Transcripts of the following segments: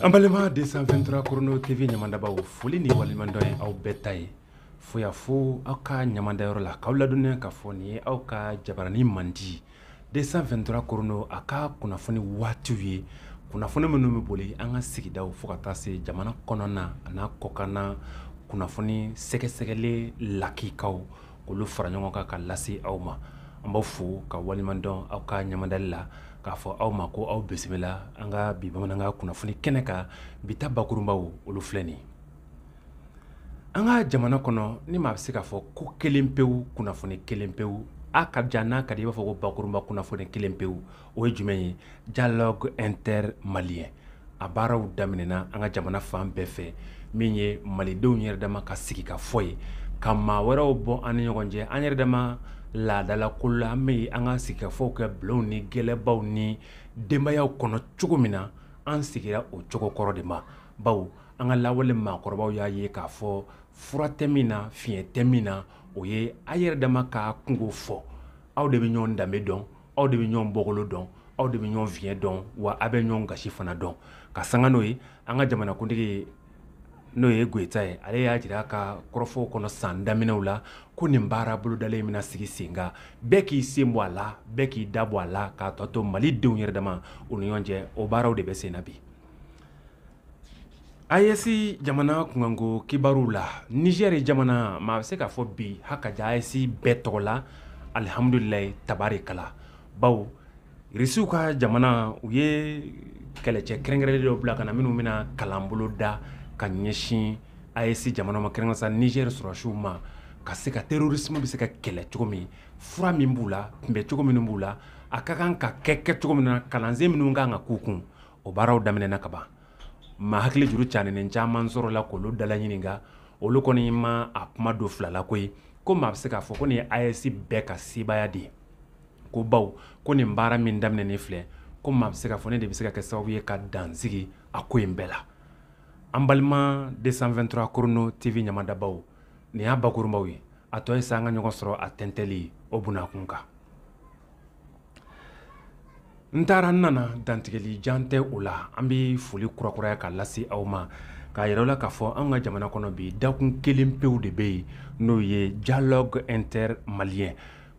Ambalema 223 Chrono TV Nyamandabaw foli ni walimando ye aw betaye foya fo aw ka nyamanda yoro la kawla dunne ka foni aw ka jabarani mandi 223 Chrono aka kuna foni watu ye kuna foni menu boli anga sigidaw fo ka tase jamana konona ana kokana kuna foni seke lakikaw kulu faranyo ka lasi awma ambaw fo ka walimando aw ka nyamanda la k'a fɔ aw ma ko aw bisimila an ka bi bamananga kunnafoni kɛnɛ ka bi ta bakurunbaw olu filɛ nin an ka jamana kɔnɔ ni maa bɛ se k'a fɔ ko kelen pewu kunnafoni kelen pewu a ka jan n'a ka di i b'a fɔ ko bakurunba kunnafoni kelen pewu o ye jumɛn ye dialogue intermalien a baaraw daminɛna an ka jamana fan bɛɛ fɛ min ye malidenw yɛrɛ dama ka sigi ka fɔ ye ka maa wɛrɛw bɔ an ni ɲɔgɔn cɛ an yɛrɛ dama laadala ko la an bɛ an ka sigikafɔw kɛ bulonw ni gɛlɛbaw ni denbayaw kɔnɔ cogo min na an sigira o cogo kɔrɔ de ma bawo an ka lawale maakɔrɔbaw y'a ye k'a fɔ fura tɛ min na fiɲɛ tɛ min na o ye a yɛrɛ dama ka kungo fɔ aw de bɛ ɲɔgɔn danbe dɔn aw de bɛ ɲɔgɔn bɔgolo dɔn aw de bɛ ɲɔgɔn fiɲɛ dɔn wa a bɛ ɲɔgɔn gasi fana dɔn ka sanga n'o ye an ka jamanakuntigi n'o ye Goyita ye ale y'a jira ka kɔrɔfɔw kɔnɔ san daminɛw la ko nin baara bolodalen bɛna sigi sen kan bɛɛ k'i sen bɔ a la bɛɛ k'i da bɔ a la k'a tɔ to malidenw yɛrɛ dama u ni ɲɔgɔn cɛ o baaraw de bɛ sen na bi AES jamana kunkanko kibaruw la Niger jamana maa bɛ se k'a fɔ bi hakaja AES bɛɛ tɔgɔ la alihamudulilayi tabarikala bawo Irisiw ka jamana u ye kɛlɛcɛ kɛrɛnkɛrɛnlen dɔ bila ka na minnu bɛna kalan bolo da ka ɲɛsin AES jamana ma kɛrɛnkɛrɛnnen sa Niger sɔrɔsiw ma ka se ka terrorisme bɛ se ka kɛlɛ cogo min fura min b'u la kunbɛ cogo minnu b'u la a ka kan ka kɛ cogo min na kalansen minnu kan ka k'u kun o baaraw daminɛna ka ban maa hakili juru caaninen caman sɔrɔ la k'olu dala ɲininka olu kɔni ma a kuma don fila la koyi ko maa bɛ se k'a fɔ ko nin ye AES bɛɛ ka sebaya de ye ko baw ko nin baara min daminɛnen filɛ ko maa bɛ se k'a fɔ ne de bɛ se ka kɛ sababu ye ka dansigi a ko in bɛɛ la an balima 223 Chrono TV ɲamadabaw nin y'a bakurunbaw ye a tɔ ye sa an ka ɲɔgɔn sɔrɔ a tɛntɛli o bunakun kan n taara n nana dantigɛli jan tɛ o la an bɛ foli kurakuraya ka lase aw ma k'a yɛrɛ la k'a fɔ an ka jamana kɔnɔ bi dakun kelen pewu de bɛ yen n'o ye dialogue intermalien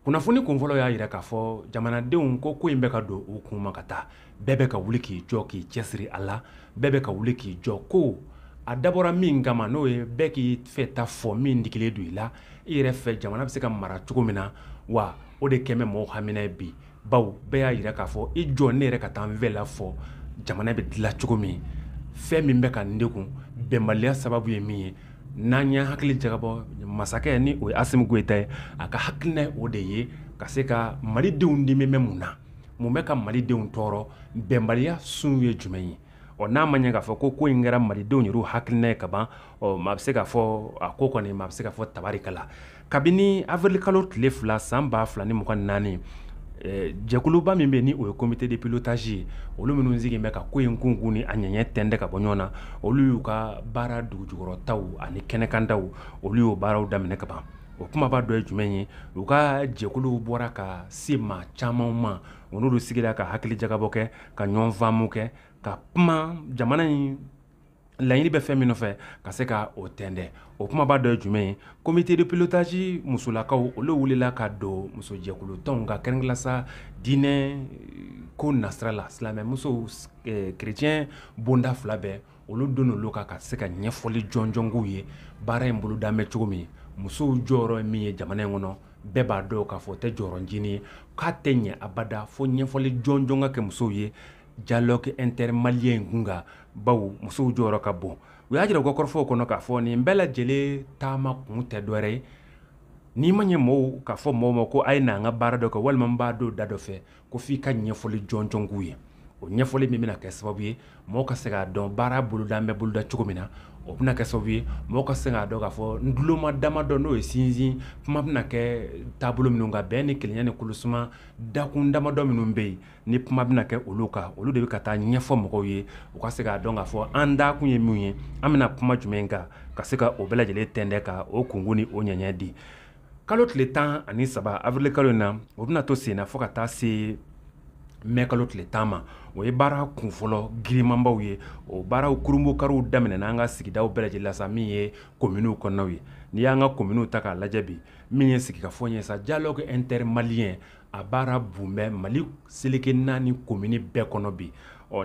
kunnafoni kunfɔlɔ y'a jira k'a fɔ jamanadenw ko in bɛ ka don u kun ma ka taa bɛɛ bɛ ka wuli k'i jɔ k'i cɛsiri a la bɛɛ bɛ ka wuli k'i jɔ ko a dabɔra min kama n'o ye bɛɛ k'i fɛ ta fɔ min digilen don i la i yɛrɛ fɛ jamana bɛ se ka mara cogo min na wa o de kɛmɛ mɔgɔw hamina ye bi bawo bɛɛ y'a jira k'a fɔ i jɔ ne yɛrɛ ka taa n fɛ la fɔ jamana bɛ dilan cogo min fɛn min bɛ ka n degun bɛnbaliya sababu ye min ye n'an y'an hakili jagabɔ masakɛ ni o ye Asimi Goyita ye a ka hakilina ye o de ye ka se ka malidenw dimi bɛ mun na mun bɛ ka malidenw tɔɔrɔ bɛnbaliya sun ye jumɛn ye n'a ma ɲɛ k'a fɔ ko in kɛra malidenw yɛrɛ hakilina ye ka ban maa bɛ se k'a fɔ a ko kɔni maa bɛ se k'a fɔ tabarikala kabini avril kalo tile 2 san 2024 jɛkuluba min bɛ ni o ye comité de pilotage ye olu minnu sigilen bɛ ka ko in kunkun ni a ɲɛɲɛ tɛntɛ ka bɔ ɲɔgɔn na olu y'u ka baara dugujukɔrɔtaw ani kɛnɛkandaw olu y'o baaraw daminɛ ka ban o kumaba dɔ ye jumɛn ye u ka jɛkuluw bɔra ka se maa caman ma u n'olu sigira ka hakili jagabɔ kɛ ka ɲɔgɔn faamu kɛ ka kuma jamana in laɲini bɛ fɛn min nɔfɛ ka se ka o tɛntɛ o kumaba dɔ ye jumɛn ye comité de pilotage musolakaw olu wulila ka don musojɛkulutɔnw ka kɛrɛnkɛrɛnnenya diinɛ ko nasira la silamɛmusow chrétien bonda fila bɛɛ olu don olu ka se ka ɲɛfɔli jɔnjɔn k'u ye baara in bolo danbɛ cogo min musow jɔyɔrɔ ye min ye jamana in kɔnɔ bɛɛ b'a dɔn k'a fɔ o tɛ jɔyɔrɔncinin ye k'a tɛ ɲɛ abada fo ɲɛfɔli jɔnjɔn ka kɛ musow ye dialogue intermalien kun kan bawo musow jɔyɔrɔ ka bon u y'a jira u ka kɔrɔfɔw kɔnɔ k'a fɔ nin bɛɛ lajɛlen taama kun tɛ dɔwɛrɛ ye n'i ma ɲɛ mɔgɔw k'a fɔ mɔgɔw ma ko a ye n'an ka baara dɔ kɛ walima n b'a don da dɔ fɛ ko f'i ka ɲɛfɔli jɔnjɔn k'u ye o ɲɛfɔli min bɛna kɛ sababu ye mɔgɔw ka se k'a dɔn baara boloda an bɛ boloda cogo min na o bɛna kɛ sababu ye mɔgɔw ka se k'a dɔn k'a fɔ nduloma damadɔ n'o ye sinsin kuma bɛna kɛ taabolo minnu kan bɛn ni kelenya ni kulusuma dakun damadɔ minnu bɛ yen ni kuma bɛna kɛ olu kan olu de bɛ ka taa ɲɛfɔ mɔgɔw ye u ka se k'a dɔn k'a fɔ an dakun ye min ye an bɛna kuma jumɛn kan ka se ka o bɛɛ lajɛlen tɛntɛn ka o kungun ni o ɲɛɲɛ di kalo tile 13 avril kalo in na o bɛna to sen na fo ka taa se mai kalo tile 10 ma o ye baara kunfɔlɔ girimanbaw ye o baaraw kurumbokaruw daminɛna an ka sigidaw bɛɛ lajɛlen la sa min ye kominiw kɔnɔnaw ye n'i y'an ka kominiw ta k'a lajɛ bi min ye sigikafɔ ye sa dialogue intermalien a baara bunbɛ Mali seleke 4 komini bɛɛ kɔnɔ bi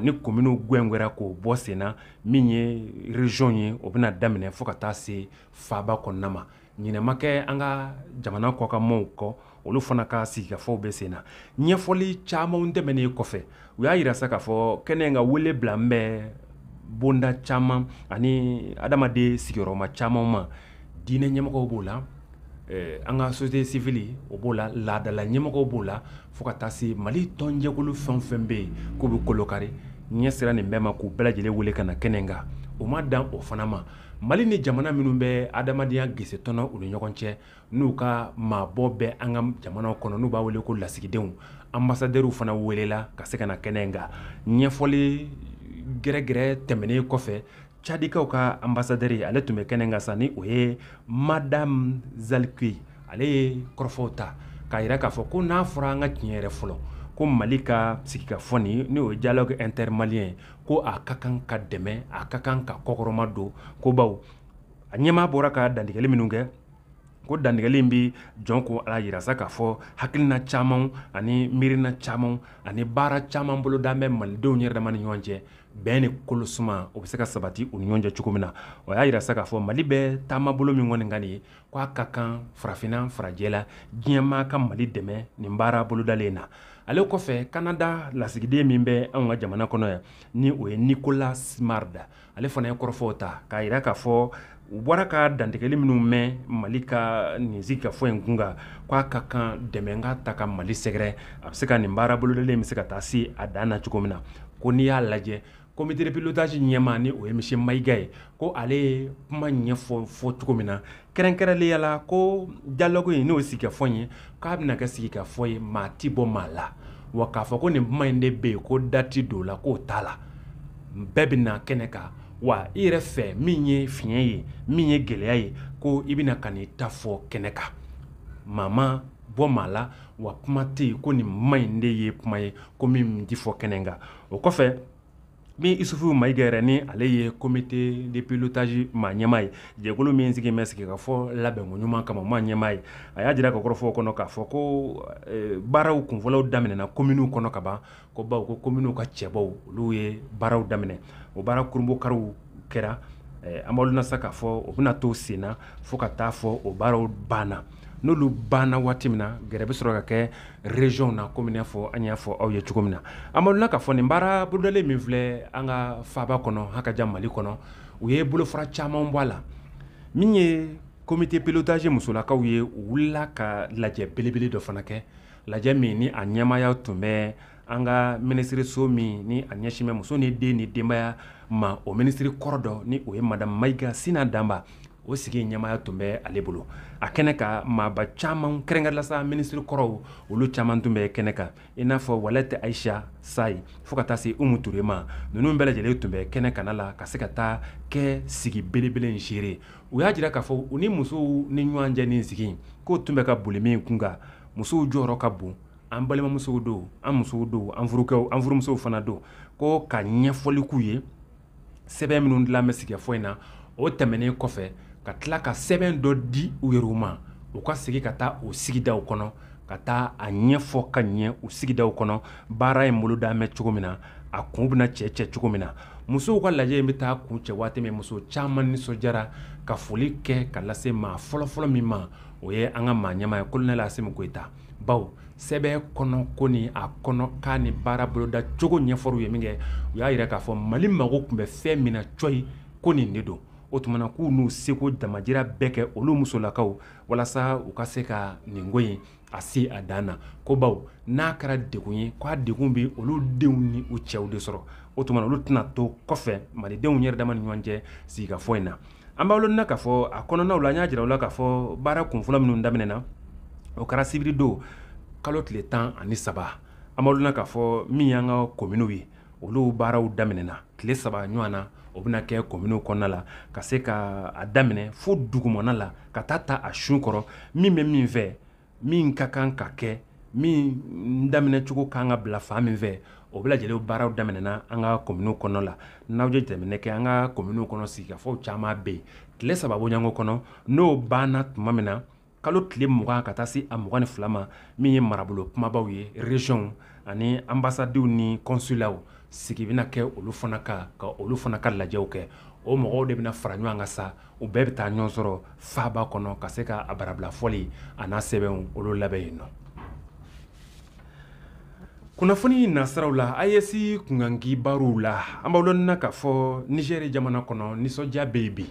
ni kominiw gwɛngwɛra k'o bɔ sen na min ye région ye o bɛna daminɛ fo ka taa se faaba kɔnɔna ma ɲinɛma kɛ an ka jamana kɔkanmaw kɔ olu fana ka sigikafɔw bɛ sen na ɲɛfɔli camanw tɛmɛnen kɔfɛ u y'a yira sa k'a fɔ kɛnɛ in ka wele bila n bɛ bonda caman ani adamaden sigiyɔrɔma caman ma diinɛ ɲɛmɔgɔw b'o la an ka société civile o b'o la laadala ɲɛmɔgɔw b'o la fo ka taa se Mali tɔnjɛkulu fɛn fɛn bɛ yen k'u bɛ kolokari ɲɛ sera nin bɛɛ ma k'u bɛɛ lajɛlen wele ka na kɛnɛ in kan o ma dan o fana ma Mali ni jamana minnu bɛ adamadenya gesetɔnɔ u ni ɲɔgɔn cɛ n'u ka maabɔ bɛ an ka jamanaw kɔnɔ n'u b'a wele ko lasigidenw ambassadɛriw fana welela ka se ka na kɛnɛ in kan ɲɛfɔli gɛrɛgɛrɛ tɛmɛnen kɔfɛ Tchadikaw ka ambassadeur ale tun bɛ kɛnɛ kan sa ni o ye Madame Zalkui ale ye kɔrɔfɔw ta k'a yira k'a fɔ ko n'a fɔra an ka tiɲɛ yɛrɛ fɔlɔ ko Mali ka sigikafɔ ni n'o ye dialogue intermalien ko a ka kan ka dɛmɛ a ka kan ka kɔkɔrɔma don ko baw a ɲɛmaa bɔra ka dantigɛli minnu kɛ ko dantigɛli in bi jɔn ko ala yira sa k'a fɔ hakilina caman ani miirina caman ani baara caman bolo da bɛ malidenw yɛrɛ dama ni ɲɔgɔn cɛ bɛn ni kolosuma o bɛ se ka sabati u ni ɲɔgɔn cɛ cogo min na o y'a yira sa k'a fɔ Mali bɛ taama bolo min kɔni ka nin ye k'a ka kan farafinna farajɛ la diɲɛmaa ka Mali dɛmɛ nin baara bolodalen na ale kɔfɛ Canada lasigiden min bɛ anw ka jamana kɔnɔ yan ni o ye Nicolas Marda ale fana ye kɔrɔfɔw ta k'a yira k'a fɔ u bɔra ka dantigɛli minnu mɛn Mali ka nin sigikafɔ in kun kan k'a ka kan dɛmɛ ka ta ka Mali sɛgɛrɛ a bɛ se ka nin baara bolodalen bɛ se ka taa se a dan na cogo min na ko n'i y'a lajɛ comité de pilotage ɲɛmaa ni o ye monsieur Mayiga ye ko ale ye kuma ɲɛfɔ cogo min na kɛrɛnkɛrɛnnenya la ko dialogue in n'o ye sigikafɔ ye k'a bɛna kɛ sigikafɔ ye maa ti bɔ maa la wa k'a fɔ ko nin kuma in de bɛ yen ko dati don la k'o t'a la bɛɛ bɛ na kɛnɛ kan wa i yɛrɛ fɛ min ye fiɲɛ ye min ye gɛlɛya ye ko i bɛna ka n'i ta fɔ kɛnɛ kan maa ma bɔ maa la wa kuma tɛ yen ko nin ma in de ye kuma ye ko min ti fɔ kɛnɛ kan o kɔfɛ min Isufu Mayiga yɛrɛ ni ale ye comité de pilotage maa ɲɛmaa ye jɛkulu min sigi bɛ sigi ka fɔ labɛnko ɲuman kama maa ɲɛmaa ye a y'a jira ka kɔrɔfɔ kɔnɔ k'a fɔ ko baaraw kunfɔlɔw daminɛna kominiw kɔnɔ ka ban ko baw ko kominiw ka cɛbaw olu ye baaraw daminɛ o baara kurumbokaruw kɛra an b'aw lasa k'a fɔ o bɛna to sen na fo ka taa fɔ o baaraw banna n'olu banna waati min na gɛrɛ bɛ sɔrɔ ka kɛ région na komi n'a fɔ an y'a fɔ aw ye cogo min na an b'aw k'a fɔ nin baara bolodalen min filɛ an ka faaba kɔnɔ hakaja Mali kɔnɔ u ye bolofara caman bɔ a la min ye comité pilotage musolakaw ye u wulila ka lajɛ belebele dɔ fana kɛ lajɛ min ni a ɲɛmaaya tun bɛ an ka minisiriso min ni a ɲɛsin bɛ muso ni den ni denbaya ma o minisiri kɔrɔ dɔ ni o ye Madame Mayiga Sina Danba o sigi ɲɛmaaya tun bɛ ale bolo a kɛnɛ ka maaba caman kɛrɛnkɛrɛnla sa minisiri kɔrɔw olu caman tun bɛ kɛnɛ kan i n'a fɔ Walete Aisha Sayi fo ka taa se Umu Ture ma ninnu bɛɛ lajɛlen tun bɛ kɛnɛ kana la ka se ka taa kɛ sigi belebele in seere u y'a jira k'a fɔ u ni musow ni ɲɔgɔn cɛ nin sigi k'o tun bɛ ka boli min kun kan musow jɔyɔrɔ ka bon an balimamusow don an musow don an furumusow fana don ko ka ɲɛfɔli k'u ye sɛbɛn minnu dilan bɛ sigikafɔ in na o tɛmɛnen kɔfɛ ka tila ka sɛbɛn dɔ di u yɛrɛw ma u ka segin ka taa o sigidaw kɔnɔ ka taa a ɲɛfɔ ka ɲɛ u sigidaw kɔnɔ baara in bolo da mɛn cogo min na a kun bɛna cɛ cogo min na musow ka lajɛ in bɛ taa kun cɛ waati min muso caman nisɔndiyara ka foli kɛ ka lase maa fɔlɔfɔlɔ min ma o ye an ka maa ɲɛmaa ye Colonel Asimi Goyita baw sɛbɛn kɔnɔ ko ni a kɔnɔ k'a ni baara boloda cogo ɲɛfɔriw ye min kɛ u y'a yira k'a fɔ Mali mago tun bɛ fɛn min na coyi ko nin de don o tumana k'u n'u seko damajira bɛɛ kɛ olu musolakaw walasa u ka se ka nin ko in a se a dan na ko baw n'a kɛra degun ye k'a degun bɛ olu denw ni u cɛw de sɔrɔ o tumana olu tɛna to kɔfɛ malidenw yɛrɛ dama ni ɲɔgɔn cɛ sigikafɔ in na an b'aw lona k'a fɔ a kɔnɔnaw la an y'a jira u la k'a fɔ baara kunfɔlɔ minnu daminɛna o kɛra sibiri don kalo tile 13 an b'aw lona k'a fɔ min y'an ka kominiw ye olu baaraw daminɛna tile 3 ɲɔgɔn na o bɛna kɛ kominiw kɔnɔna la ka se ka a daminɛ fo dugumana la ka taa a sun kɔrɔ min bɛ min fɛ min ka kan ka kɛ min daminɛ cogo kan ka bila fan min fɛ o bɛɛ lajɛlen baaraw daminɛna an ka commune kɔnɔ la n'aw je jateminɛ kɛ an ka commune kɔnɔ sigikafɔw caman bɛ yen tile saba bɔɲɔgɔnko kɔnɔ n'o banna tuma min na kalo tile 20 ka taa se a 22 ma min ye marabolo kumabaw ye région ani ambassadew ni consulaw sigi bɛna kɛ olu fana ka olu fana ka lajɛw kɛ o mɔgɔw de bɛna fara ɲɔgɔn kan sa u bɛɛ bɛ taa ɲɔgɔn sɔrɔ faaba kɔnɔ ka se ka a barabila fɔli a n'a sɛbɛnw olu labɛn yen nɔ. kunnafoni nasiraw la AES kunkangi barow la an b'aw lɔnni k'a fɔ Niger jamana kɔnɔ nisɔndiya bɛ yen bi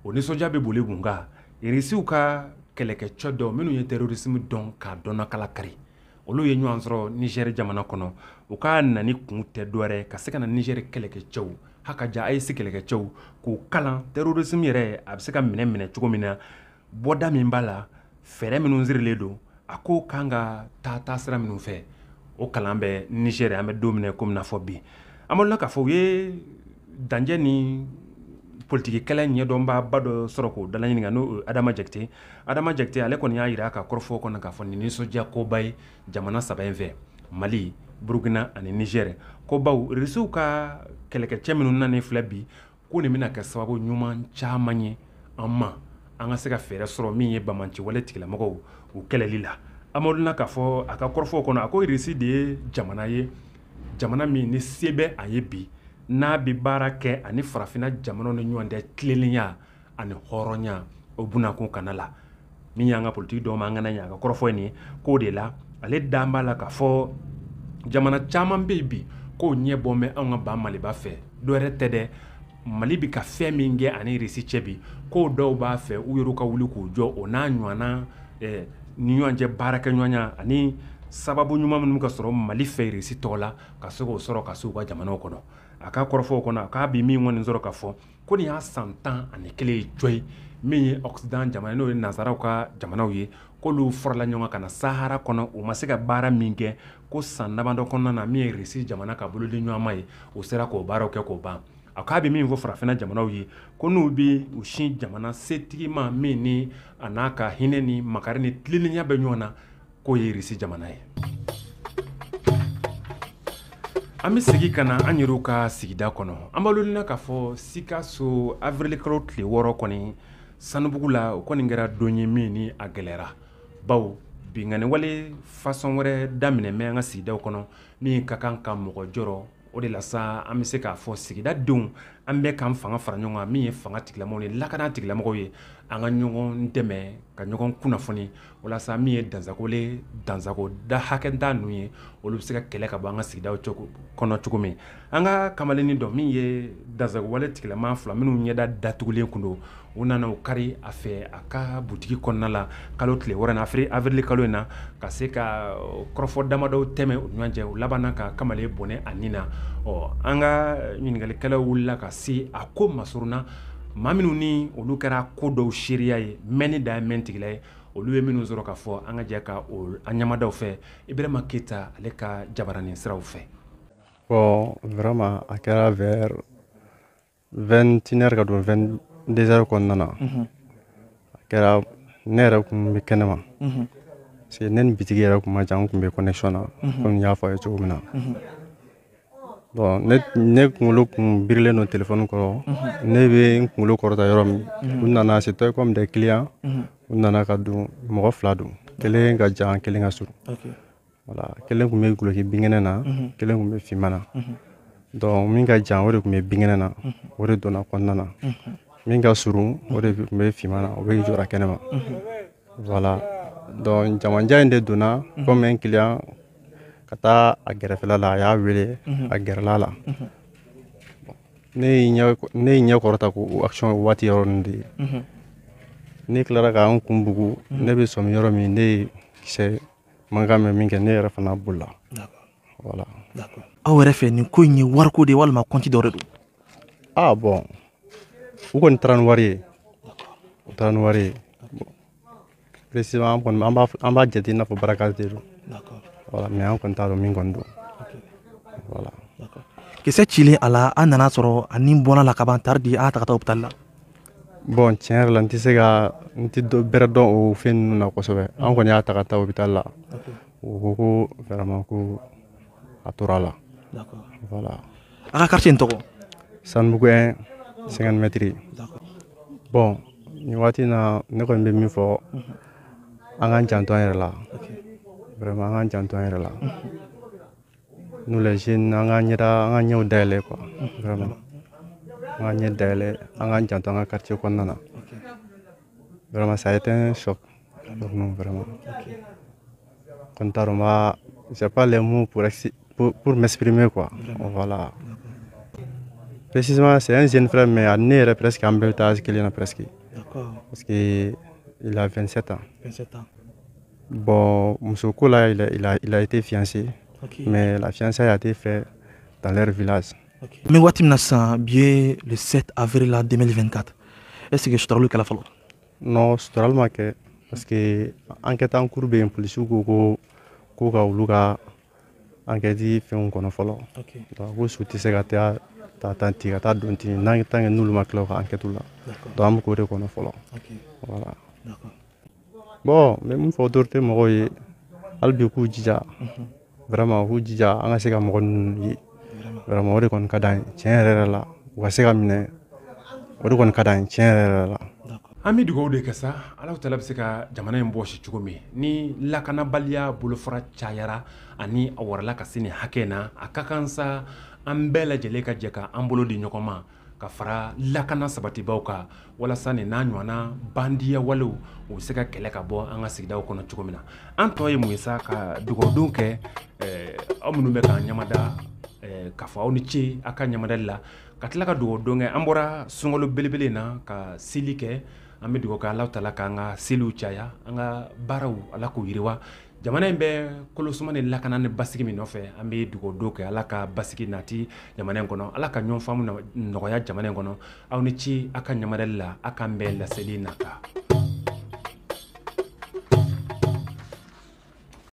o nisɔndiya bɛ boli kun kan irisiw ka kɛlɛkɛcɛ dɔ minnu ye terrorisme dɔn k'a dɔnna kala kari olu ye ɲɔgɔn sɔrɔ Niger jamana kɔnɔ u ka nani kun tɛ dɔwɛrɛ ka se ka na Niger kɛlɛkɛcɛw hakaja AES kɛlɛkɛcɛw k'u kalan terrorisme yɛrɛ a bɛ se ka minɛ cogo min na bɔda min b'a la fɛɛrɛ minnu sirilen don a ko kan ka taa sira minnu fɛ o kalan bɛ Niger an bɛ don minɛ komi n'a fɔ bi an b'aw la k'a fɔ u ye danjɛ ni politiki kɛlɛ ɲɛdɔnbaaba dɔ sɔrɔ k'o dala ɲininka n'o Adama Jakite ale kɔni y'a jira ka kɔrɔfɔ kɔnɔ k'a fɔ nin nisɔndiya koba ye jamana saba in fɛ Mali Burkina ani Niger ko baw irisiw ka kɛlɛkɛcɛ minnu nani filɛ bi ko nin bɛna kɛ sababu ɲuman caman ye an ma an ka se ka fɛɛrɛ sɔrɔ min ye bamaci wale tigilamɔgɔw u kɛlɛli la Amadou k'a fɔ a ka kɔrɔfɔ kɔnɔ a ko irisi de ye jamana min ni se bɛ a ye bi n'a bɛ baara kɛ ani farafinna jamanaw ni ɲɔgɔn cɛ tilennenya ani hɔrɔnya o bunakun kana la min y'an ka politiki dɔw ma an kana ɲɛ a ka kɔrɔfɔ nin k'o de la ale dan b'a la k'a fɔ jamana caman bɛ yen bi k'o ɲɛ bɔ bɛ anw ka ban Maliba fɛ dɔwɛrɛ tɛ dɛ Mali bɛ ka fɛn min kɛ ani irisi cɛ bi k'o dɔw b'a fɛ u yɛrɛ ka wuli k'u jɔ o n'a ɲɔgɔnna ni ɲɔgɔn cɛ baarakɛɲɔgɔnya ani sababu ɲuman minnu ka sɔrɔ Mali fɛ irisi tɔgɔ la ka se k'o sɔrɔ ka se u ka jamanaw kɔnɔ a ka kɔrɔfɔ kɔnɔ a k'a bi min kɔni sɔrɔ ka fɔ ko nin y'a san 11 ye jɔ ye min ye Occident jamana n'o ye nazaraw ka jamanaw ye k'olu farala ɲɔgɔn kan na Sahara kɔnɔ u ma se ka baara min kɛ ko san damadɔ kɔnɔna na min ye irisi jamana ka bolodi ɲɔgɔnma ye u sera k'o baaraw kɛ k'o ban a k'a bɛ min fɔ farafinna jamanaw ye ko n'u bɛ u sin jamana setigi ma min ni a n'a ka hinɛ ni makari ni tilennenya bɛ ɲɔgɔn na k'o ye irisi jamana ye. An bɛ segin ka na an yɛrɛw ka sigida kɔnɔ an b'aw lɔnni k'a fɔ Sikaso avril kalo tile 6 kɔni Sanubugu la o kɔni kɛra don ye min ni a gɛlɛyara bawo binkani wale façon wɛrɛ daminɛ mɛ an ka sigidaw kɔnɔ min ka kan ka mɔgɔ jɔrɔ o de la sa an bɛ se k'a fɔ sigida denw an bɛ k'an fanga fara ɲɔgɔn kan min ye fanga tigilamɔgɔw ni lakana tigilamɔgɔw ye an ka ɲɔgɔn dɛmɛ ka ɲɔgɔn kunnafoni walasa min ye dansago da hakɛda ninnu ye olu bɛ se ka kɛlɛ ka bɔ an ka sigidaw kɔnɔ cogo min an ka kamalennin dɔ min ye dansago wale tigilama fila minnu ɲɛda datugulen kun don u nana u kari a fɛ a ka butigi kɔnɔna la kalo tile wɔɔrɔ na avril kalo in na ka se ka kɔrɔfɔ damadɔw tɛmɛ u ɲɔgɔn cɛ u labanna ka kamalen bɔnɛ a nin na an ka ɲininkalikɛlaw wulila ka se a ko masurunna maa minnu ni olu kɛra ko dɔw seereya ye mɛnni da ye mɛn tigila ye olu ye minnu sɔrɔ k'a fɔ an ka jɛ ka an ɲamadaw fɛ Ibrahima Keita ale ka jabaranin siraw fɛ. Bon, vraiment a kɛra vers 21h ka don 22h kɔnɔna na a kɛra ne yɛrɛ kun bɛ kɛnɛma parce que ne ni bitigi yɛrɛ kun ma jan n kun bɛ connexion na comme n y'a fɔ a ye cogo min na bon ne kunkolo kun birilen don téléphone kɔrɔ ne bɛ n kunkolo kɔrɔta yɔrɔ min u nana c'était comme des clients u nana ka don mɔgɔ 2 don kelen ka jan kelen ka surun voilà kelen kun bɛ guloki binkɛnɛ na kelen kun bɛ finman na donc min ka jan o de kun bɛ binkɛnɛ na o de donna kɔnɔna na min ka surun o de kun bɛ finman na o bɛ jɔra kɛnɛma voilà donc jamanja in de donna comme un client ka taa a gɛrɛfɛla la a y'a wele a gɛrɛla la ne y'i ɲɛ kɔrɔta ko action waati yɔrɔ ninnu de ye ne tilara ka n kun bugu ne bɛ sɔmi yɔrɔ min ne ye kisɛ mankan mɛn min kɛ ne yɛrɛ fana bolila voilà. Aw yɛrɛ fɛ nin ko in ye wariko de ye walima compte dɔ de don? Ah bon u kɔni taara ni wari ye u taara ni wari ye précisément an b'a jate i n'a fɔ baaraka de don voilà mais an kɔni t'a dɔn min kɔni don voilà. Kisɛ cilen a la an nana sɔrɔ a ni bɔnna la kaban tari di a ta ka taa hôpital la. Bon tiɲɛ yɛrɛ la n tɛ bɛrɛ dɔn o fɛn ninnu na kosɛbɛ an kɔni y'a ta ka taa hôpital la o ko vraiment ko a tora la. D'accord. Voilà. A ka quartier in tɔgɔ? Sanbugu 1 50 mètres. D'accord. Bon, ni waati na ne kɔni bɛ min fɔ an k'an janto an yɛrɛ la. Vraiment an k'an janto an yɛrɛ la. Nous les jeunes an k'an ɲɛw dayɛlɛ quoi. Vraiment. An k'an ɲɛ dayɛlɛ an k'an janto an ka quartier kɔnɔna na. Vraiment ça a été un choc pour nous vraiment. Quand j'ai pas les mots pour m'exprimer quoi. Voilà. Précisément c'est un jeune frère mais il est presque en bel âge qu'il est presque. D'accord. Parce qu'il a 27 ans. 27 ans. Bon, Moussoko là il a été fiancé. Okay. Mais la fiançailles a été faite dans leur village. Okay. Mais watim nasa bien le 7 avril 2024. Est-ce que je te le kala falo? Non, totalement que parce que enquête en cours be police ko ka ulu ka enquête fɛnw kɔnɔ fɔlɔ. Okay. Donc ko su tɛ se ka taa tanti ka taa don ten n'an tant que n'olu ma tila ka enquête la. Donc an bɛ k'o de kɔnɔ fɔlɔ. Okay. Voilà. D'accord. Bon, mais mun fɔ autorité mɔgɔw ye hali bi k'u jija. Vraiment k'u jija an ka se ka mɔgɔ ninnu ye. Vraiment o de kɔni ka d'an ye tiɲɛ yɛrɛ la u ka se ka minɛ o de kɔni ka d'an ye tiɲɛ yɛrɛ la. An bɛ dugawu de kɛ sa Alahu Taala bɛ se ka jamana in bɔsi cogo min ni lakanabaliya bolofara cayara ani a warala ka se nin hakɛ na a ka kan sa an bɛɛ lajɛlen ka jɛ ka an bolo di ɲɔgɔn ma ka fara lakana sabatibaw kan walasa nin n'a ɲɔgɔnna bandiya walew u bɛ se ka kɛlɛ ka bɔ an ka sigidaw kɔnɔ cogo min na an tɔ ye mun ye sa ka dugawudenw kɛ aw minnu bɛ k'an ɲamada k'a fɔ aw ni ce a ka ɲamadali la ka tila ka dugawudenw kɛ an bɔra sunkalo belebele na ka seli kɛ an bɛ dugawu kɛ Alahu Taala k'an ka seliw caya an ka baaraw Ala k'u yiriwa jamana in bɛ kolosuma ni lakana ni basigi min nɔfɛ an bɛ dugawu kɛ Ala ka basigi nati jamana in kɔnɔ Ala ka ɲɔgɔn faamu nɔgɔya jamana in kɔnɔ aw ni ci a ka ɲamadali la a k'an bɛɛ laseli nata